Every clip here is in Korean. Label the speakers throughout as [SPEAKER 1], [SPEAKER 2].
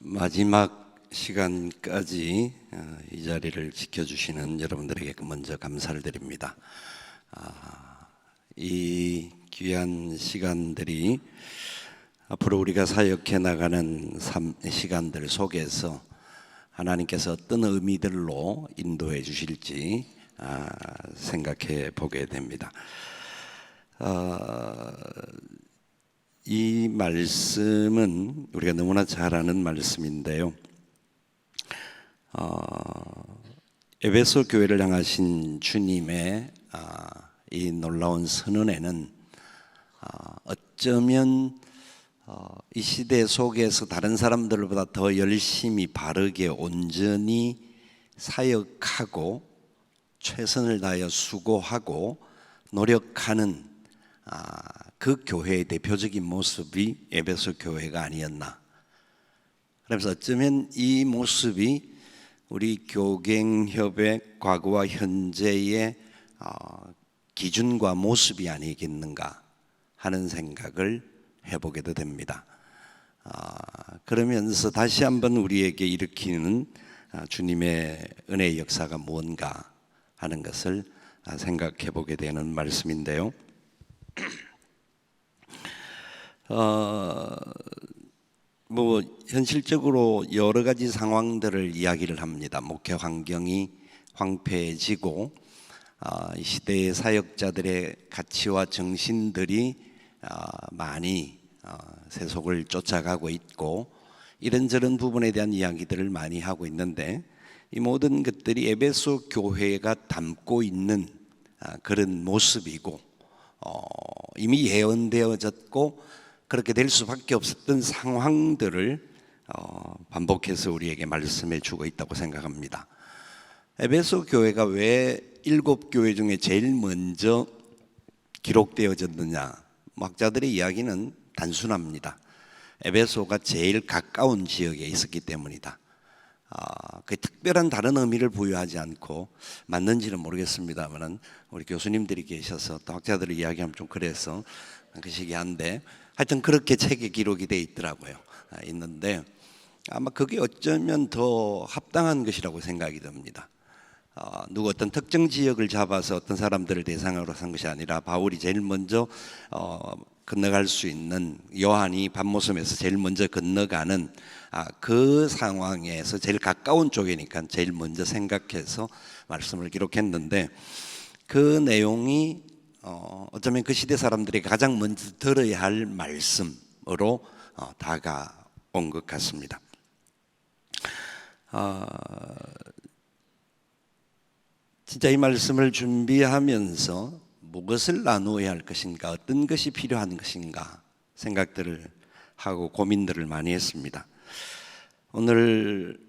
[SPEAKER 1] 마지막 시간까지 이 자리를 지켜주시는 여러분들에게 먼저 감사를 드립니다. 이 귀한 시간들이 앞으로 우리가 사역해 나가는 시간들 속에서 하나님께서 어떤 의미들로 인도해 주실지 생각해 보게 됩니다. 이 말씀은 우리가 너무나 잘 아는 말씀인데요. 에베소 교회를 향하신 주님의 이 놀라운 선언에는 어쩌면 이 시대 속에서 다른 사람들보다 더 열심히 바르게 온전히 사역하고 최선을 다하여 수고하고 노력하는 그 교회의 대표적인 모습이 에베소 교회가 아니었나. 그래서 어쩌면 이 모습이 우리 교갱협의 과거와 현재의 기준과 모습이 아니겠는가 하는 생각을 해보게도 됩니다. 그러면서 다시 한번 우리에게 일으키는 주님의 은혜의 역사가 뭔가 하는 것을 생각해 보게 되는 말씀인데요. 현실적으로 여러 가지 상황들을 이야기를 합니다. 목회 환경이 황폐해지고 이 시대의 사역자들의 가치와 정신들이 많이 세속을 쫓아가고 있고 이런저런 부분에 대한 이야기들을 많이 하고 있는데 이 모든 것들이 에베소 교회가 담고 있는 그런 모습이고 이미 예언되어졌고 그렇게 될 수밖에 없었던 상황들을 반복해서 우리에게 말씀해 주고 있다고 생각합니다. 에베소 교회가 왜 7교회 중에 제일 먼저 기록되어졌느냐? 학자들의 이야기는 단순합니다. 에베소가 제일 가까운 지역에 있었기 때문이다. 그 특별한 다른 의미를 부여하지 않고 맞는지는 모르겠습니다만 우리 교수님들이 계셔서 또 학자들의 이야기하면 좀 그래서 그 시기한데 하여튼 그렇게 책에 기록이 돼 있더라고요. 있는데 아마 그게 어쩌면 더 합당한 것이라고 생각이 듭니다. 누구 어떤 특정 지역을 잡아서 어떤 사람들을 대상으로 한 것이 아니라 바울이 제일 먼저 건너갈 수 있는 요한이 밤모섬에서 제일 먼저 건너가는 그 상황에서 제일 가까운 쪽이니까 제일 먼저 생각해서 말씀을 기록했는데 그 내용이 어쩌면 그 시대 사람들이 가장 먼저 들어야 할 말씀으로 다가온 것 같습니다. 진짜 이 말씀을 준비하면서 무엇을 나누어야 할 것인가, 어떤 것이 필요한 것인가 생각들을 하고 고민들을 많이 했습니다. 오늘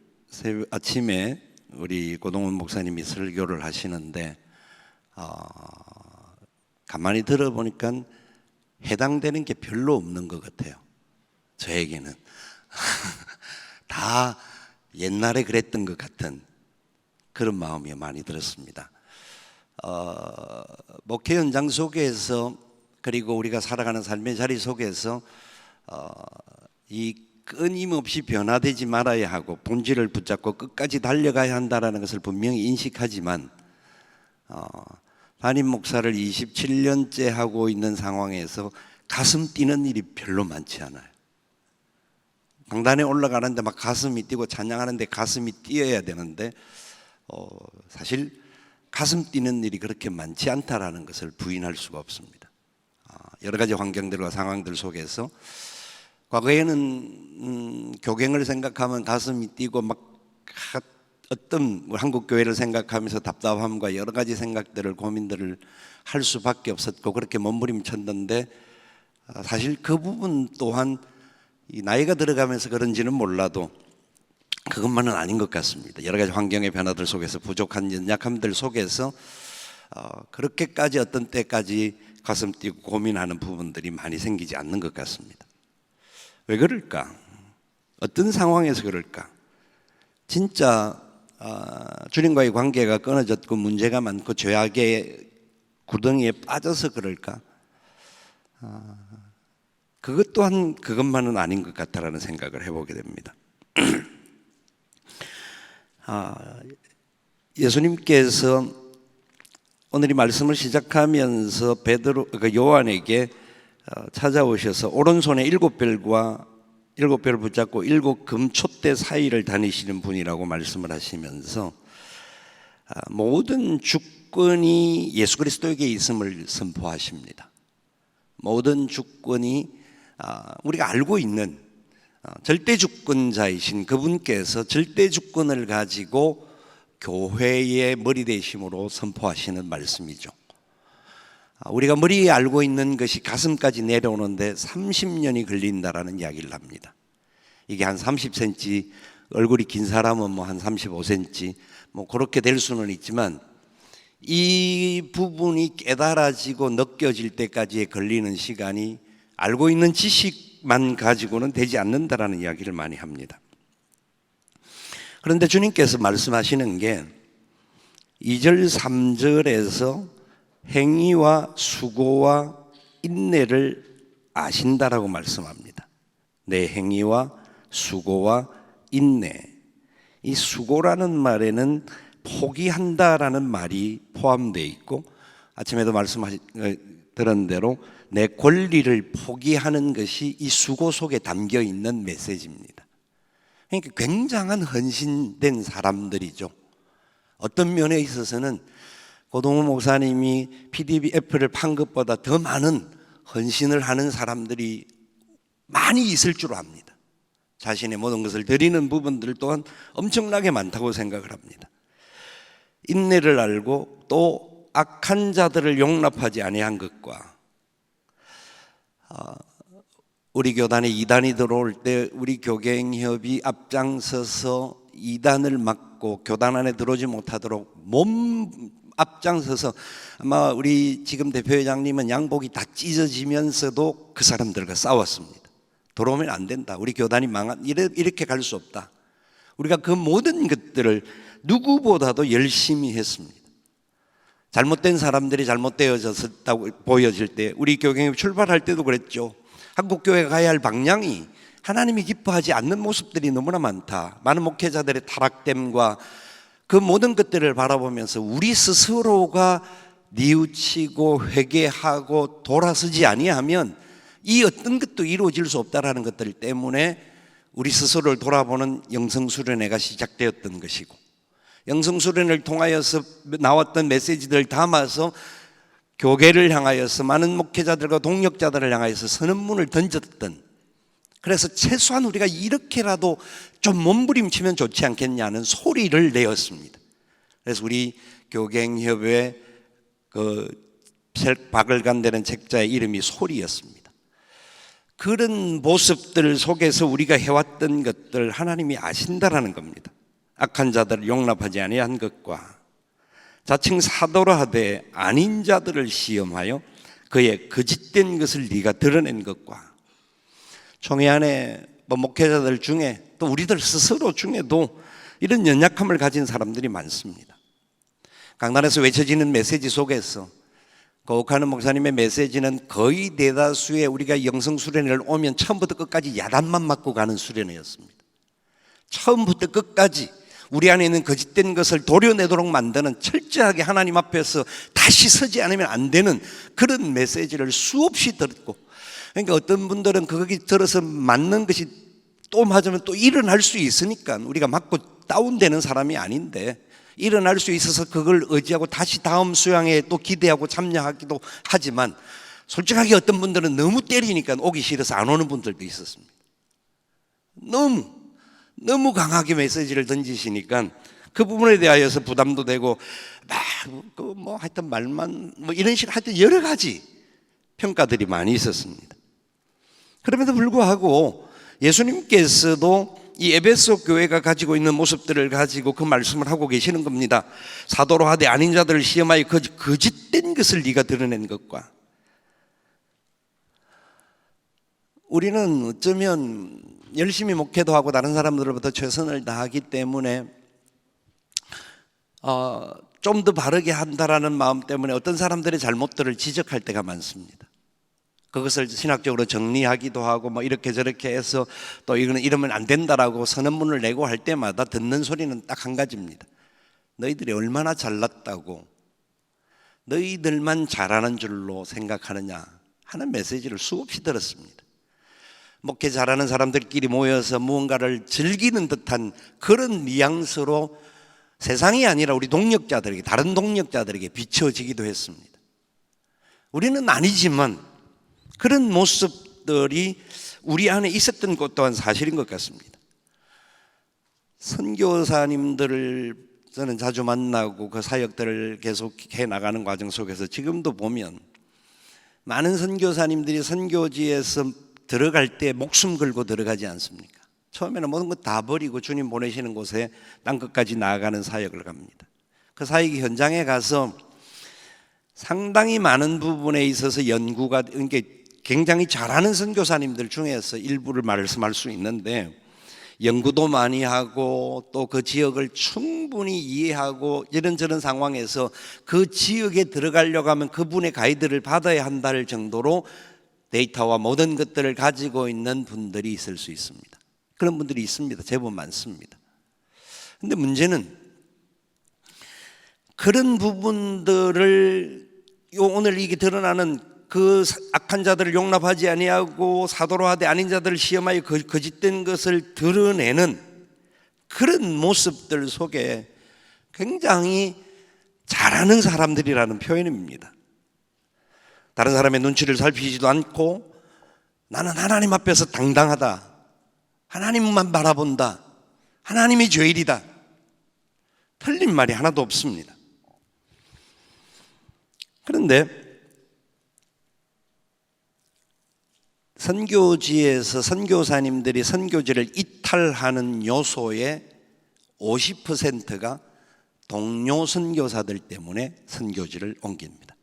[SPEAKER 1] 아침에 우리 고동훈 목사님이 설교를 하시는데 가만히 들어보니까 해당되는 게 별로 없는 것 같아요. 저에게는 다 옛날에 그랬던 것 같은 그런 마음이 많이 들었습니다. 목회 현장 속에서 그리고 우리가 살아가는 삶의 자리 속에서 이 끊임없이 변화되지 말아야 하고 본질을 붙잡고 끝까지 달려가야 한다는 것을 분명히 인식하지만 담임 목사를 27년째 하고 있는 상황에서 가슴 뛰는 일이 별로 많지 않아요. 강단에 올라가는데 막 가슴이 뛰고 찬양하는데 가슴이 뛰어야 되는데 사실 가슴 뛰는 일이 그렇게 많지 않다라는 것을 부인할 수가 없습니다. 여러 가지 환경들과 상황들 속에서 과거에는 교갱을 생각하면 가슴이 뛰고 막 어떤 한국 교회를 생각하면서 답답함과 여러 가지 생각들을 고민들을 할 수밖에 없었고 그렇게 몸부림쳤는데 사실 그 부분 또한 이 나이가 들어가면서 그런지는 몰라도 그것만은 아닌 것 같습니다. 여러 가지 환경의 변화들 속에서 부족한 연약함들 속에서 그렇게까지 어떤 때까지 가슴 뛰고 고민하는 부분들이 많이 생기지 않는 것 같습니다. 왜 그럴까? 어떤 상황에서 그럴까? 진짜 주님과의 관계가 끊어졌고 문제가 많고 죄악의 구덩이에 빠져서 그럴까? 그것 또한 그것만은 아닌 것 같다라는 생각을 해보게 됩니다. 예수님께서 오늘 이 말씀을 시작하면서 요한에게 찾아오셔서 오른손에 7별을 붙잡고 7금촛대 사이를 다니시는 분이라고 말씀을 하시면서 모든 주권이 예수 그리스도에게 있음을 선포하십니다. 모든 주권이 우리가 알고 있는 절대 주권자이신 그분께서 절대 주권을 가지고 교회의 머리 되심으로 선포하시는 말씀이죠. 우리가 머리에 알고 있는 것이 가슴까지 내려오는데 30년이 걸린다라는 이야기를 합니다. 이게 한 30cm, 얼굴이 긴 사람은 뭐 한 35cm, 뭐 그렇게 될 수는 있지만 이 부분이 깨달아지고 느껴질 때까지에 걸리는 시간이 알고 있는 지식만 가지고는 되지 않는다라는 이야기를 많이 합니다. 그런데 주님께서 말씀하시는 게 2절, 3절에서 행위와 수고와 인내를 아신다라고 말씀합니다. 내 행위와 수고와 인내. 이 수고라는 말에는 포기한다라는 말이 포함되어 있고, 아침에도 들은 대로 내 권리를 포기하는 것이 이 수고 속에 담겨 있는 메시지입니다. 그러니까 굉장한 헌신된 사람들이죠. 어떤 면에 있어서는 고동호 목사님이 PDF를 판 것보다 더 많은 헌신을 하는 사람들이 많이 있을 줄 압니다. 자신의 모든 것을 드리는 부분들 또한 엄청나게 많다고 생각을 합니다. 인내를 알고 또 악한 자들을 용납하지 아니한 것과, 우리 교단에 이단이 들어올 때 우리 교갱협이 앞장서서 이단을 막고 교단 안에 들어오지 못하도록 앞장서서, 아마 우리 지금 대표회장님은 양복이 다 찢어지면서도 그 사람들과 싸웠습니다. 들어오면 안 된다. 우리 교단이 이렇게 갈 수 없다. 우리가 그 모든 것들을 누구보다도 열심히 했습니다. 잘못된 사람들이 잘못되어졌다고 보여질 때, 우리 교경이 출발할 때도 그랬죠. 한국교회가 가야 할 방향이 하나님이 기뻐하지 않는 모습들이 너무나 많다. 많은 목회자들의 타락됨과 그 모든 것들을 바라보면서 우리 스스로가 뉘우치고 회개하고 돌아서지 아니하면 이 어떤 것도 이루어질 수 없다라는 것들 때문에 우리 스스로를 돌아보는 영성수련회가 시작되었던 것이고, 영성수련을 통하여서 나왔던 메시지들을 담아서 교계를 향하여서 많은 목회자들과 동역자들을 향하여서 선언문을 던졌던, 그래서 최소한 우리가 이렇게라도 좀 몸부림치면 좋지 않겠냐는 소리를 내었습니다. 그래서 우리 교갱협의 박을간되는 책자의 이름이 소리였습니다. 그런 모습들 속에서 우리가 해왔던 것들 하나님이 아신다라는 겁니다. 악한 자들을 용납하지 아니한 것과, 자칭 사도라 하되 아닌 자들을 시험하여 그의 거짓된 것을 네가 드러낸 것과, 총회 안에 목회자들 중에 또 우리들 스스로 중에도 이런 연약함을 가진 사람들이 많습니다. 강단에서 외쳐지는 메시지 속에서 거욱하는 목사님의 메시지는 거의 대다수의 우리가 영성수련회를 오면 처음부터 끝까지 야단만 맞고 가는 수련회였습니다. 처음부터 끝까지 우리 안에 있는 거짓된 것을 도려내도록 만드는, 철저하게 하나님 앞에서 다시 서지 않으면 안 되는 그런 메시지를 수없이 들었고, 그러니까 어떤 분들은 거기 들어서 맞는 것이 또 맞으면 또 일어날 수 있으니까 우리가 맞고 다운되는 사람이 아닌데, 일어날 수 있어서 그걸 의지하고 다시 다음 수양에 또 기대하고 참여하기도 하지만, 솔직하게 어떤 분들은 너무 때리니까 오기 싫어서 안 오는 분들도 있었습니다. 너무 강하게 메시지를 던지시니까 그 부분에 대하여서 부담도 되고, 하여튼 말만 이런 식으로 하여튼 여러 가지 평가들이 많이 있었습니다. 그럼에도 불구하고 예수님께서도 이 에베소 교회가 가지고 있는 모습들을 가지고 그 말씀을 하고 계시는 겁니다. 사도로 하되 아닌 자들을 시험하여 거짓된 것을 네가 드러낸 것과, 우리는 어쩌면 열심히 목회도 하고 다른 사람들로부터 최선을 다하기 때문에 좀 더 바르게 한다라는 마음 때문에 어떤 사람들의 잘못들을 지적할 때가 많습니다. 그것을 신학적으로 정리하기도 하고 뭐 이렇게 저렇게 해서 또 이거는 이러면 안 된다라고 선언문을 내고 할 때마다 듣는 소리는 딱 한 가지입니다. 너희들이 얼마나 잘났다고 너희들만 잘하는 줄로 생각하느냐 하는 메시지를 수없이 들었습니다. 목회 잘하는 사람들끼리 모여서 무언가를 즐기는 듯한 그런 뉘앙스로 세상이 아니라 우리 동역자들에게, 다른 동역자들에게 비춰지기도 했습니다. 우리는 아니지만 그런 모습들이 우리 안에 있었던 것 또한 사실인 것 같습니다. 선교사님들을 저는 자주 만나고 그 사역들을 계속해 나가는 과정 속에서 지금도 보면 많은 선교사님들이 선교지에서 들어갈 때 목숨 걸고 들어가지 않습니까? 처음에는 모든 것 다 버리고 주님 보내시는 곳에 땅끝까지 나아가는 사역을 갑니다. 그 사역이 현장에 가서 상당히 많은 부분에 있어서 연구가, 이게 굉장히 잘하는 선교사님들 중에서 일부를 말씀할 수 있는데 연구도 많이 하고 또 그 지역을 충분히 이해하고 이런저런 상황에서 그 지역에 들어가려고 하면 그분의 가이드를 받아야 한다는 정도로 데이터와 모든 것들을 가지고 있는 분들이 있을 수 있습니다. 그런 분들이 있습니다. 제법 많습니다. 그런데 문제는 그런 부분들을 오늘 이게 드러나는 그 악한 자들을 용납하지 아니하고 사도로 하되 아닌 자들을 시험하여 거짓된 것을 드러내는 그런 모습들 속에 굉장히 잘하는 사람들이라는 표현입니다. 다른 사람의 눈치를 살피지도 않고 나는 하나님 앞에서 당당하다, 하나님만 바라본다, 하나님이 죄일이다, 틀린 말이 하나도 없습니다. 그런데 선교지에서 선교사님들이 선교지를 이탈하는 요소의 50%가 동료 선교사들 때문에 선교지를 옮깁니다.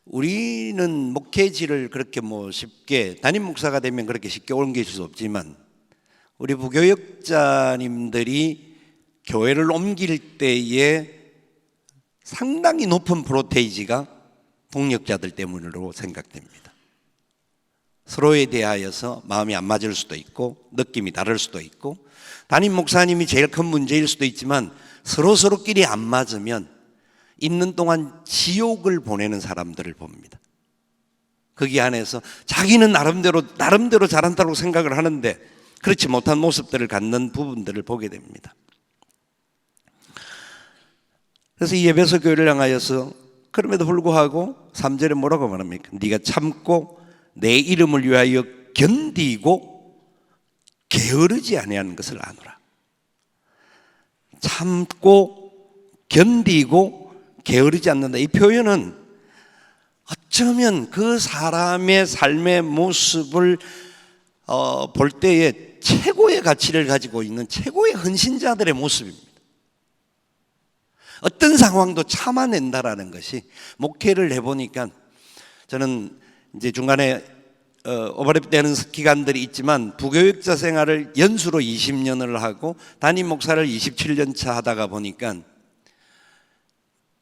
[SPEAKER 1] 우리는 목회지를 그렇게 쉽게, 담임 목사가 되면 그렇게 쉽게 옮길 수 없지만 우리 부교역자님들이 교회를 옮길 때에 상당히 높은 프로테이지가 동역자들 때문으로 생각됩니다. 서로에 대하여서 마음이 안 맞을 수도 있고 느낌이 다를 수도 있고 담임 목사님이 제일 큰 문제일 수도 있지만 서로끼리 안 맞으면 있는 동안 지옥을 보내는 사람들을 봅니다. 거기 안에서 자기는 나름대로 잘한다고 생각을 하는데 그렇지 못한 모습들을 갖는 부분들을 보게 됩니다. 그래서 이 에베소 교회를 향하여서 그럼에도 불구하고 3절에 뭐라고 말합니까? 네가 참고 내 이름을 위하여 견디고 게으르지 아니하는 것을 아노라. 참고 견디고 게으르지 않는다. 이 표현은 어쩌면 그 사람의 삶의 모습을 볼 때에 최고의 가치를 가지고 있는 최고의 헌신자들의 모습입니다. 어떤 상황도 참아낸다라는 것이, 목회를 해보니까 저는 이제 중간에 오버랩되는 기간들이 있지만 부교육자 생활을 연수로 20년을 하고 담임 목사를 27년 차 하다가 보니까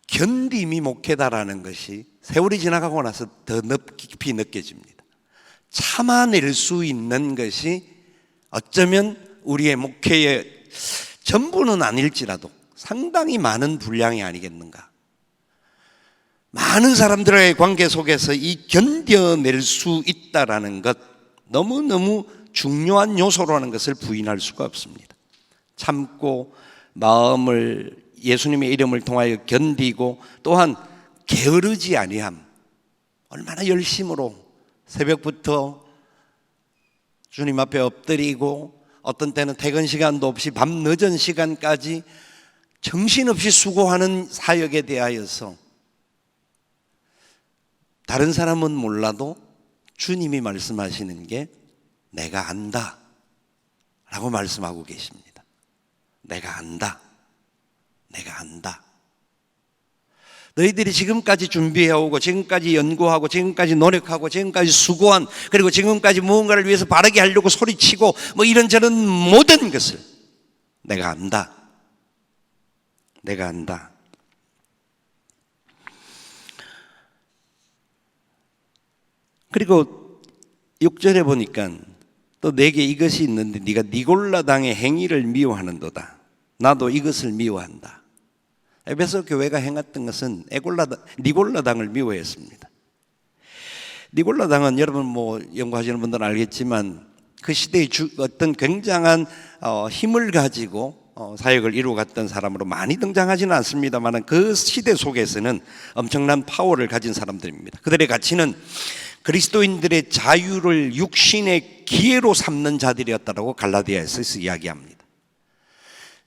[SPEAKER 1] 견딤이 목회다라는 것이 세월이 지나가고 나서 더 깊이 느껴집니다. 참아낼 수 있는 것이 어쩌면 우리의 목회의 전부는 아닐지라도 상당히 많은 분량이 아니겠는가. 많은 사람들과의 관계 속에서 이 견뎌낼 수 있다라는 것, 너무너무 중요한 요소라는 것을 부인할 수가 없습니다. 참고 마음을 예수님의 이름을 통하여 견디고 또한 게으르지 아니함. 얼마나 열심으로 새벽부터 주님 앞에 엎드리고 어떤 때는 퇴근 시간도 없이 밤 늦은 시간까지 정신없이 수고하는 사역에 대하여서 다른 사람은 몰라도 주님이 말씀하시는 게 내가 안다 라고 말씀하고 계십니다. 내가 안다. 내가 안다. 너희들이 지금까지 준비해오고 지금까지 연구하고 지금까지 노력하고 지금까지 수고한, 그리고 지금까지 무언가를 위해서 바르게 하려고 소리치고 이런저런 모든 것을 내가 안다. 내가 안다. 그리고 6절에 보니까 또 내게 이것이 있는데 네가 니골라당의 행위를 미워하는도다. 나도 이것을 미워한다. 에베소 교회가 행했던 것은 니골라당을 미워했습니다. 니골라당은 여러분 연구하시는 분들은 알겠지만 그 시대의 어떤 굉장한 힘을 가지고 사역을 이루어갔던 사람으로 많이 등장하지는 않습니다만 그 시대 속에서는 엄청난 파워를 가진 사람들입니다. 그들의 가치는 그리스도인들의 자유를 육신의 기회로 삼는 자들이었다고 갈라디아에서 이야기합니다.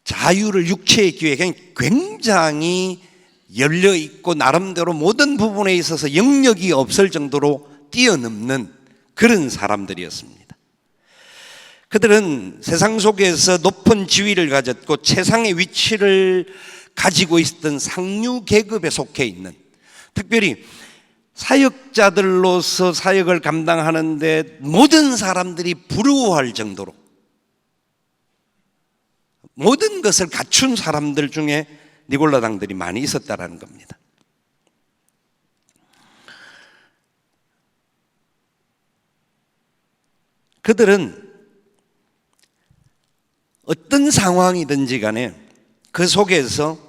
[SPEAKER 1] 자유를 육체의 기회에 굉장히 열려있고 나름대로 모든 부분에 있어서 영역이 없을 정도로 뛰어넘는 그런 사람들이었습니다. 그들은 세상 속에서 높은 지위를 가졌고 최상의 위치를 가지고 있었던 상류 계급에 속해 있는, 특별히 사역자들로서 사역을 감당하는데 모든 사람들이 부러워할 정도로 모든 것을 갖춘 사람들 중에 니골라당들이 많이 있었다라는 겁니다. 그들은 어떤 상황이든지 간에 그 속에서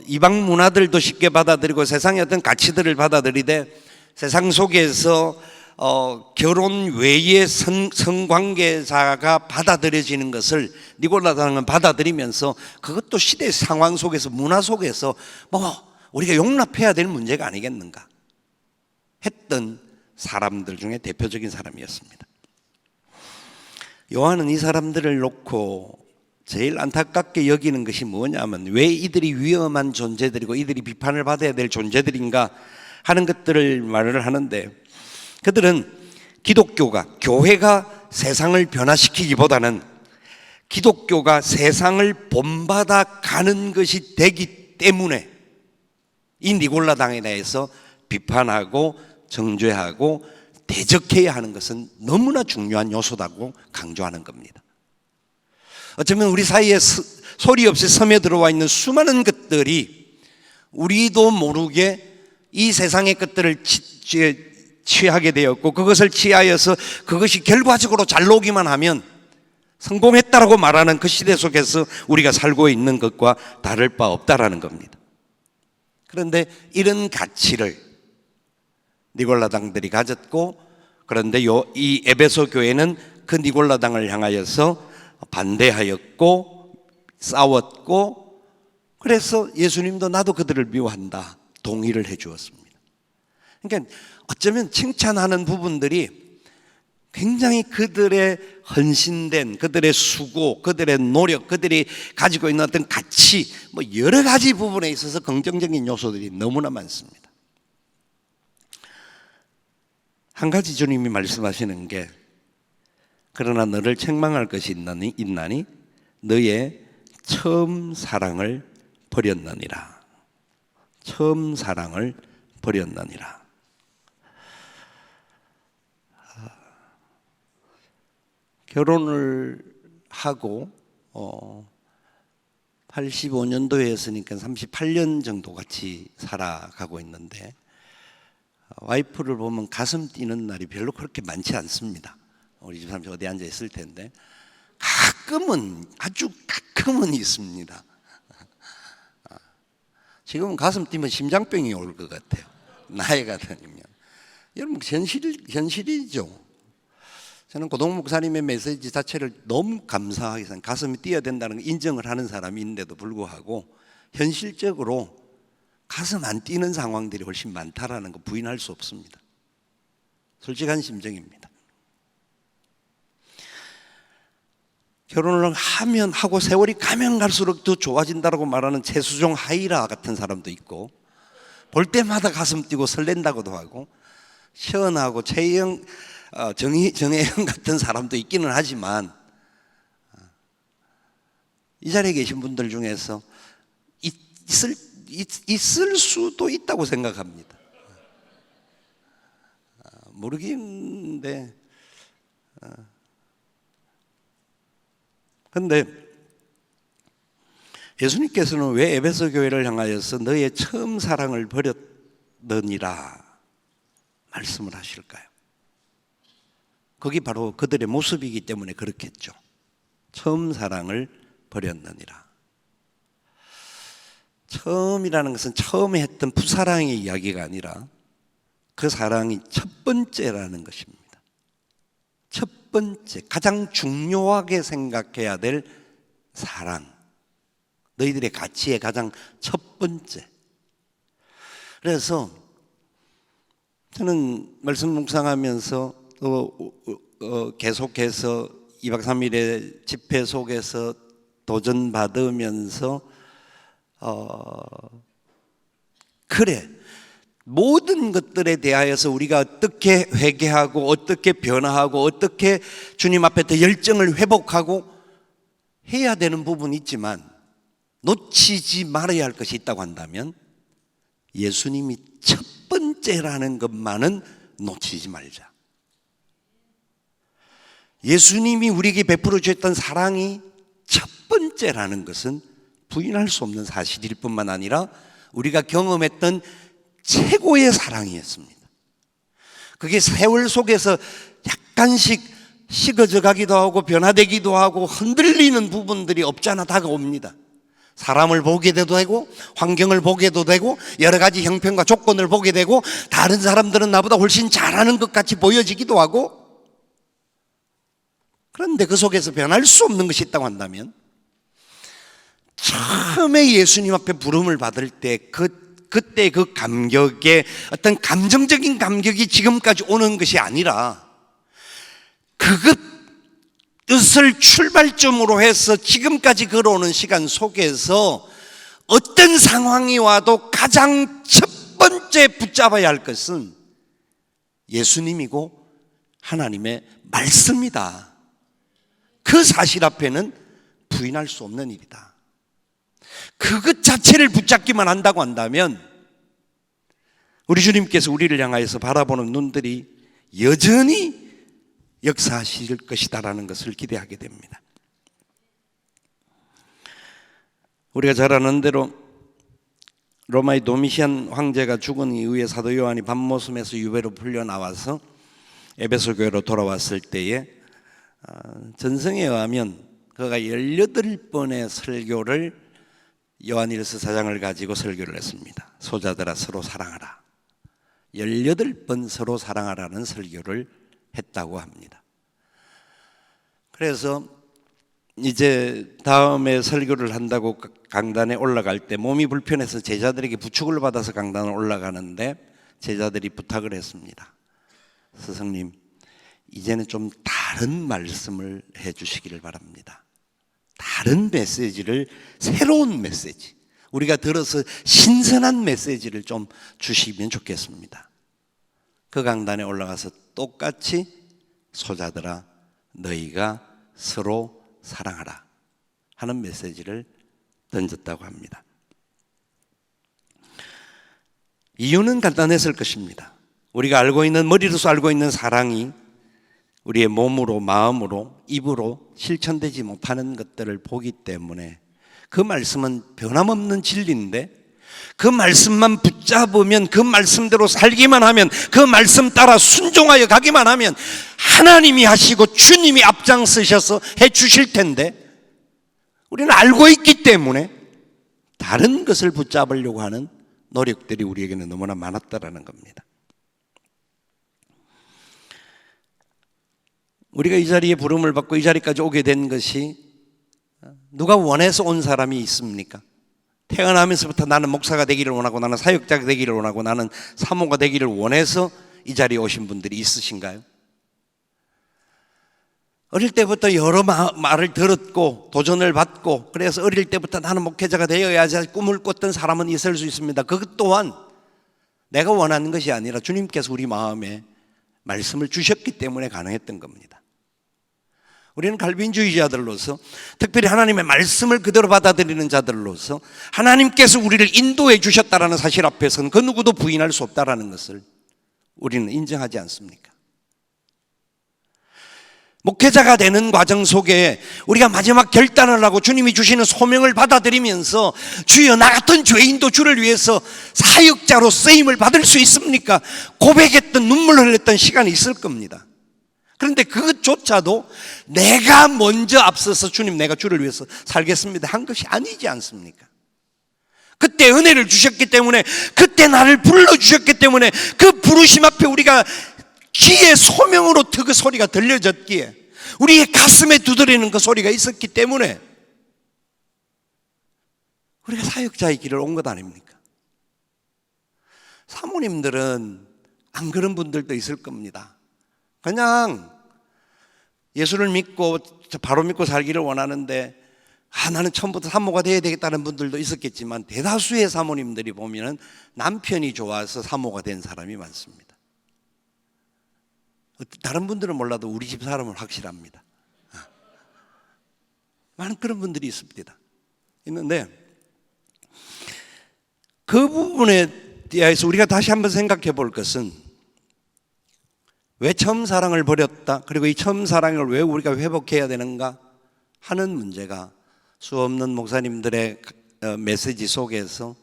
[SPEAKER 1] 이방 문화들도 쉽게 받아들이고 세상의 어떤 가치들을 받아들이되 세상 속에서 결혼 외의 성관계자가 받아들여지는 것을 니골라당은 받아들이면서 그것도 시대 상황 속에서 문화 속에서 우리가 용납해야 될 문제가 아니겠는가 했던 사람들 중에 대표적인 사람이었습니다. 요한은 이 사람들을 놓고 제일 안타깝게 여기는 것이 뭐냐면 왜 이들이 위험한 존재들이고 이들이 비판을 받아야 될 존재들인가 하는 것들을 말을 하는데, 그들은 교회가 세상을 변화시키기보다는 기독교가 세상을 본받아 가는 것이 되기 때문에 이 니골라당에 대해서 비판하고 정죄하고 대적해야 하는 것은 너무나 중요한 요소다고 강조하는 겁니다. 어쩌면 우리 사이에 소리 없이 스며들어와 있는 수많은 것들이 우리도 모르게 이 세상의 것들을 취하게 되었고 그것을 취하여서 그것이 결과적으로 잘 나오기만 하면 성공했다라고 말하는 그 시대 속에서 우리가 살고 있는 것과 다를 바 없다라는 겁니다. 그런데 이런 가치를 니골라당들이 가졌고, 그런데 이 에베소 교회는 그 니골라당을 향하여서 반대하였고 싸웠고, 그래서 예수님도 나도 그들을 미워한다 동의를 해 주었습니다. 그러니까 어쩌면 칭찬하는 부분들이 굉장히 그들의 헌신된, 그들의 수고, 그들의 노력, 그들이 가지고 있는 어떤 가치, 여러 가지 부분에 있어서 긍정적인 요소들이 너무나 많습니다. 한 가지 주님이 말씀하시는 게, 그러나 너를 책망할 것이 있나니 너의 처음 사랑을 버렸느니라. 처음 사랑을 버렸느니라. 결혼을 하고 85년도에 했으니까 38년 정도 같이 살아가고 있는데, 와이프를 보면 가슴 뛰는 날이 별로 그렇게 많지 않습니다. 우리 집 사람이 어디 앉아 있을 텐데 가끔은, 아주 가끔은 있습니다. 지금은 가슴 뛰면 심장병이 올 것 같아요. 나이가 들면. 여러분, 현실이죠. 저는 고동 목사님의 메시지 자체를 너무 감사하게 생각해요. 가슴이 뛰어야 된다는 걸 인정을 하는 사람인데도 불구하고 현실적으로 가슴 안 뛰는 상황들이 훨씬 많다라는 거 부인할 수 없습니다. 솔직한 심정입니다. 결혼을 하고 세월이 가면 갈수록 더 좋아진다고 말하는 최수종 하이라 같은 사람도 있고, 볼 때마다 가슴 뛰고 설렌다고도 하고, 시원하고 정혜영 같은 사람도 있기는 하지만, 이 자리에 계신 분들 중에서 있을 수도 있다고 생각합니다. 모르겠는데, 그런데 예수님께서는 왜 에베소 교회를 향하여서 너의 처음 사랑을 버렸느니라 말씀을 하실까요? 그게 바로 그들의 모습이기 때문에 그렇겠죠. 처음 사랑을 버렸느니라. 처음이라는 것은 처음에 했던 푸사랑의 이야기가 아니라 그 사랑이 첫 번째라는 것입니다. 첫 번째, 가장 중요하게 생각해야 될 사랑, 너희들의 가치의 가장 첫 번째. 그래서 저는 말씀 묵상하면서 또 계속해서 2박 3일의 집회 속에서 도전받으면서 그래, 모든 것들에 대하여서 우리가 어떻게 회개하고 어떻게 변화하고 어떻게 주님 앞에 더 열정을 회복하고 해야 되는 부분이 있지만 놓치지 말아야 할 것이 있다고 한다면 예수님이 첫 번째라는 것만은 놓치지 말자. 예수님이 우리에게 베풀어 주셨던 사랑이 첫 번째라는 것은 부인할 수 없는 사실일 뿐만 아니라 우리가 경험했던 최고의 사랑이었습니다. 그게 세월 속에서 약간씩 식어져 가기도 하고 변화되기도 하고 흔들리는 부분들이 없잖아 다가옵니다. 사람을 보게 돼도 되고 환경을 보게 돼도 되고 여러 가지 형편과 조건을 보게 되고 다른 사람들은 나보다 훨씬 잘하는 것 같이 보여지기도 하고, 그런데 그 속에서 변할 수 없는 것이 있다고 한다면 처음에 예수님 앞에 부름을 받을 때 그때 그 감격의 어떤 감정적인 감격이 지금까지 오는 것이 아니라 그것을 출발점으로 해서 지금까지 걸어오는 시간 속에서 어떤 상황이 와도 가장 첫 번째 붙잡아야 할 것은 예수님이고 하나님의 말씀이다. 그 사실 앞에는 부인할 수 없는 일이다. 그것 자체를 붙잡기만 한다고 한다면 우리 주님께서 우리를 향하여서 바라보는 눈들이 여전히 역사하실 것이다라는 것을 기대하게 됩니다. 우리가 잘 아는 대로 로마의 도미시안 황제가 죽은 이후에 사도 요한이 밤모섬에서 유배로 풀려나와서 에베소 교회로 돌아왔을 때에 전승에 의하면 그가 18번의 설교를 요한일서 4장을 가지고 설교를 했습니다. 소자들아 서로 사랑하라. 18번 서로 사랑하라는 설교를 했다고 합니다. 그래서 이제 다음에 설교를 한다고 강단에 올라갈 때 몸이 불편해서 제자들에게 부축을 받아서 강단에 올라가는데 제자들이 부탁을 했습니다. 스승님, 이제는 좀 다른 말씀을 해 주시기를 바랍니다. 다른 메시지를, 새로운 메시지, 우리가 들어서 신선한 메시지를 좀 주시면 좋겠습니다. 그 강단에 올라가서 똑같이 소자들아 너희가 서로 사랑하라 하는 메시지를 던졌다고 합니다. 이유는 간단했을 것입니다. 우리가 알고 있는, 머리로서 알고 있는 사랑이 우리의 몸으로, 마음으로, 입으로 실천되지 못하는 것들을 보기 때문에 그 말씀은 변함없는 진리인데 그 말씀만 붙잡으면, 그 말씀대로 살기만 하면, 그 말씀 따라 순종하여 가기만 하면 하나님이 하시고 주님이 앞장서셔서 해 주실 텐데 우리는 알고 있기 때문에 다른 것을 붙잡으려고 하는 노력들이 우리에게는 너무나 많았다라는 겁니다. 우리가 이 자리에 부름을 받고 이 자리까지 오게 된 것이 누가 원해서 온 사람이 있습니까? 태어나면서부터 나는 목사가 되기를 원하고 나는 사역자가 되기를 원하고 나는 사모가 되기를 원해서 이 자리에 오신 분들이 있으신가요? 어릴 때부터 여러 말을 들었고 도전을 받고 그래서 어릴 때부터 나는 목회자가 되어야지 꿈을 꿨던 사람은 있을 수 있습니다. 그것 또한 내가 원하는 것이 아니라 주님께서 우리 마음에 말씀을 주셨기 때문에 가능했던 겁니다. 우리는 갈빈주의자들로서, 특별히 하나님의 말씀을 그대로 받아들이는 자들로서 하나님께서 우리를 인도해 주셨다라는 사실 앞에서는 그 누구도 부인할 수 없다라는 것을 우리는 인정하지 않습니까? 목회자가 되는 과정 속에 우리가 마지막 결단을 하고 주님이 주시는 소명을 받아들이면서 주여 나 같은 죄인도 주를 위해서 사역자로 쓰임을 받을 수 있습니까? 고백했던 눈물을 흘렸던 시간이 있을 겁니다. 그런데 그것조차도 내가 먼저 앞서서 주님 내가 주를 위해서 살겠습니다 한 것이 아니지 않습니까? 그때 은혜를 주셨기 때문에, 그때 나를 불러주셨기 때문에 그 부르심 앞에 우리가 귀에 소명으로 그 소리가 들려졌기에, 우리의 가슴에 두드리는 그 소리가 있었기 때문에 우리가 사역자의 길을 온 것 아닙니까? 사모님들은 안 그런 분들도 있을 겁니다. 그냥 예수를 믿고 바로 믿고 살기를 원하는데 나는 처음부터 사모가 돼야 되겠다는 분들도 있었겠지만, 대다수의 사모님들이 보면 남편이 좋아서 사모가 된 사람이 많습니다. 다른 분들은 몰라도 우리 집 사람은 확실합니다. 많은 그런 분들이 있습니다. 있는데 그 부분에 대해서 우리가 다시 한번 생각해 볼 것은, 왜 처음 사랑을 버렸다, 그리고 이 처음 사랑을 왜 우리가 회복해야 되는가 하는 문제가 수없는 목사님들의 메시지 속에서,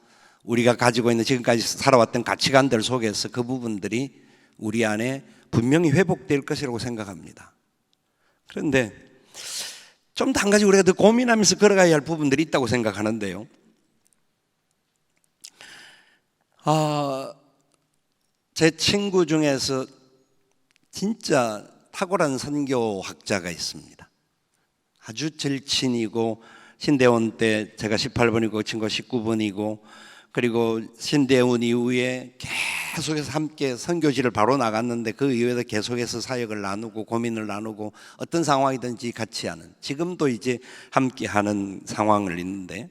[SPEAKER 1] 우리가 가지고 있는 지금까지 살아왔던 가치관들 속에서 그 부분들이 우리 안에 분명히 회복될 것이라고 생각합니다. 그런데 좀 더 한 가지 우리가 더 고민하면서 걸어가야 할 부분들이 있다고 생각하는데요. 제 친구 중에서 진짜 탁월한 선교학자가 있습니다. 아주 절친이고, 신대원 때 제가 18번이고 그 친구가 19번이고, 그리고 신대원 이후에 계속해서 함께 선교지를 바로 나갔는데 그 이후에도 계속해서 사역을 나누고 고민을 나누고 어떤 상황이든지 같이 하는, 지금도 이제 함께 하는 상황을 있는데,